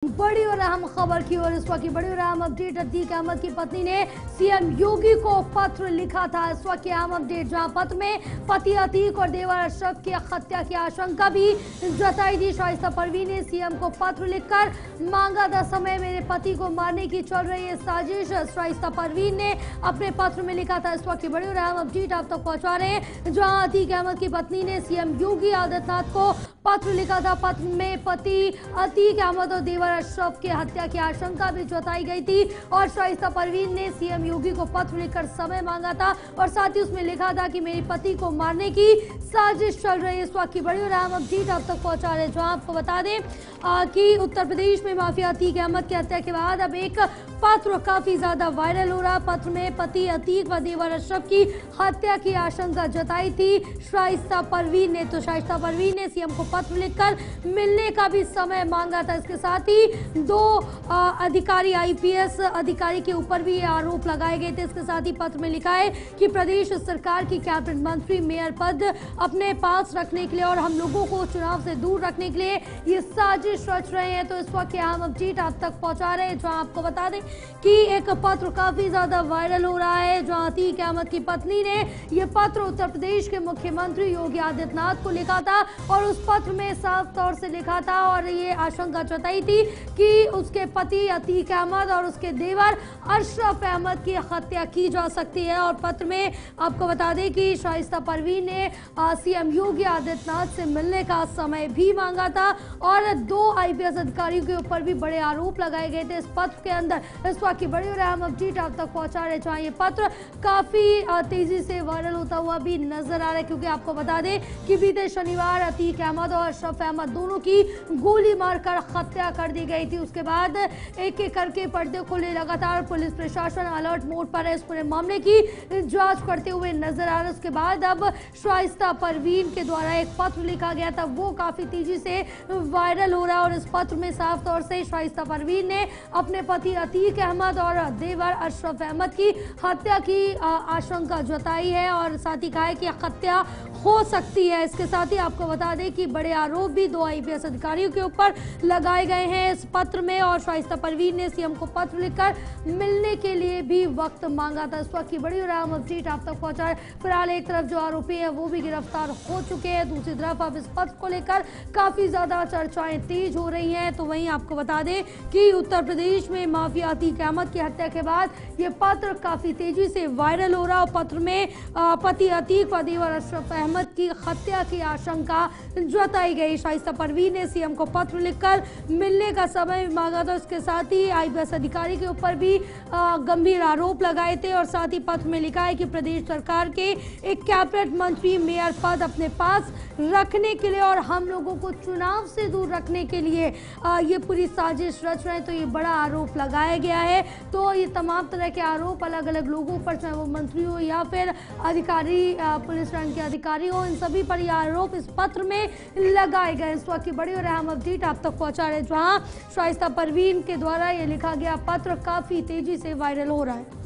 बड़ी और अहम खबर की और इस वक्त की बड़ी और अहम अपडेट। अतीक अहमद की पत्नी ने सीएम योगी को पत्र लिखा था। इस वक्त की अहम अपडेट, जहां पत्र में पति अतीक और देवर अशरफ की हत्या की आशंका भी जताई थी। शाइस्ता परवीन ने सीएम को पत्र लिखकर मांगा था समय, मेरे पति को मारने की चल रही है साजिश। शाइस्ता परवीन ने अपने पत्र में लिखा था। इस वक्त की बड़ी और अहम अपडेट आप तक पहुंचा रहे हैं, जहां अतीक अहमद की पत्नी ने सीएम योगी आदित्यनाथ को पत्र लिखा था। पत्र में पति अतीक अहमद और देवर अशरफ की हत्या की आशंका भी जताई गई थी और शाइस्ता परवीन ने सीएम योगी को पत्र लिखकर समय मांगा था और साथ ही उसमें लिखा था कि मेरे पति को मारने की साजिश चल रही है। इस वक्त की बड़ी और अहम अपडेट आप तक पहुंचा रहे हैं, जहां आपको बता दें कि उत्तर प्रदेश में माफिया अतीक अहमद की हत्या के बाद अब एक पत्र काफी ज्यादा वायरल हो रहा। पत्र में पति अतीक व देवर अशरफ की हत्या की आशंका जताई थी शाइस्ता परवीन ने। तो शाइस्ता परवीन ने सीएम को पत्र लिखकर मिलने का भी समय मांगा था। इसके साथ ही दो अधिकारी आईपीएस अधिकारी के ऊपर भी ये आरोप लगाए गए थे। इसके साथ ही पत्र में लिखा है कि प्रदेश सरकार की कैबिनेट मंत्री मेयर पद अपने पास रखने के लिए और हम लोगों को चुनाव से दूर रखने के लिए ये साजिश रच रहे हैं। तो इस वक्त अहम अपडेट आप तक पहुंचा रहे हैं, जहां आपको बता दें कि एक पत्र काफी ज्यादा वायरल हो रहा है, जहां अतीक अहमद की पत्नी ने यह पत्र उत्तर प्रदेश के मुख्यमंत्री योगी आदित्यनाथ को लिखा था और उस पत्र में साफ तौर से लिखा था और ये आशंका जताई थी कि उसके पति अतीक अहमद और उसके देवर अशरफ अहमद की हत्या की जा सकती है। और पत्र में आपको बता दें कि शाइस्ता परवीन ने सीएम योगी आदित्यनाथ से मिलने का समय भी मांगा था और दो आईपीएस अधिकारियों के ऊपर भी बड़े आरोप लगाए गए थे इस पत्र के अंदर। इस वक्त की बड़ी और अहम अपडेट आप तक पहुंचा रहे, जहां ये पत्र काफी तेजी से वायरल होता हुआ भी नजर आ रहा है, क्योंकि आपको बता दें कि बीते शनिवार अतीक अहमद और अशरफ अहमद दोनों की गोली मारकर हत्या कर दी गई थी। उसके बाद एक एक करके पर्दे खुले, लगातार पुलिस प्रशासन अलर्ट मोड पर है, इस पूरे मामले की जांच करते हुए नजर आ रहा है। उसके बाद अब शाइस्ता परवीन के द्वारा एक पत्र लिखा गया था, वो काफी तेजी से वायरल हो रहा है और इस पत्र में साफ तौर से शाइस्ता परवीन ने अपने पति अतीक अहमद और देवर अशरफ अहमद की हत्या की आशंका जताई है और साथ ही कहा है कि हत्या हो सकती है। इसके साथ ही आपको बता दें कि बड़े आरोप भी दो आईपीएस अधिकारियों के ऊपर लगाए गए हैं इस पत्र में और शाइस्ता परवीन ने सीएम को पत्र लिखकर मिलने के लिए भी वक्त मांगा था। इस वक्त की बड़ी और अहम अपडेट आप तक पहुंचा है। फिलहाल एक तरफ जो आरोपी है वो भी गिरफ्तार हो चुके हैं, दूसरी तरफ अब इस पत्र को लेकर काफी ज्यादा चर्चाएं तेज हो रही हैं। तो वहीं आपको बता दें कि उत्तर प्रदेश में माफिया अतीक अहमद की हत्या के बाद ये पत्र काफी तेजी से वायरल हो रहा और पत्र में पति अतीक व देवर अशरफ अहमद की हत्या की आशंका जताई गई। शाइस्ता परवीन ने सीएम को पत्र लिखकर मिलने का समय मांगा था। इसके साथ ही आईपीएस अधिकारी के ऊपर भी गंभीर आरोप लगाए थे और साथ ही पत्र में लिखा है कि प्रदेश सरकार के एक कैबिनेट मंत्री मेयर पद अपने पास रखने के लिए और हम लोगों को चुनाव से दूर रखने के लिए ये पूरी साजिश रच रहे हैं। तो ये बड़ा आरोप लगाया गया है। तो ये तमाम तरह के आरोप अलग अलग लोगों पर, चाहे वो मंत्री हो या फिर अधिकारी, पुलिस रंग के अधिकारी हो, इन सभी पर ये आरोप इस पत्र में लगाए गए। इस वक्त की बड़ी और अहम अपडेट आप तक पहुंचा रहे, जहां शाइस्ता परवीन के द्वारा ये लिखा गया पत्र काफी तेजी से वायरल हो रहा है।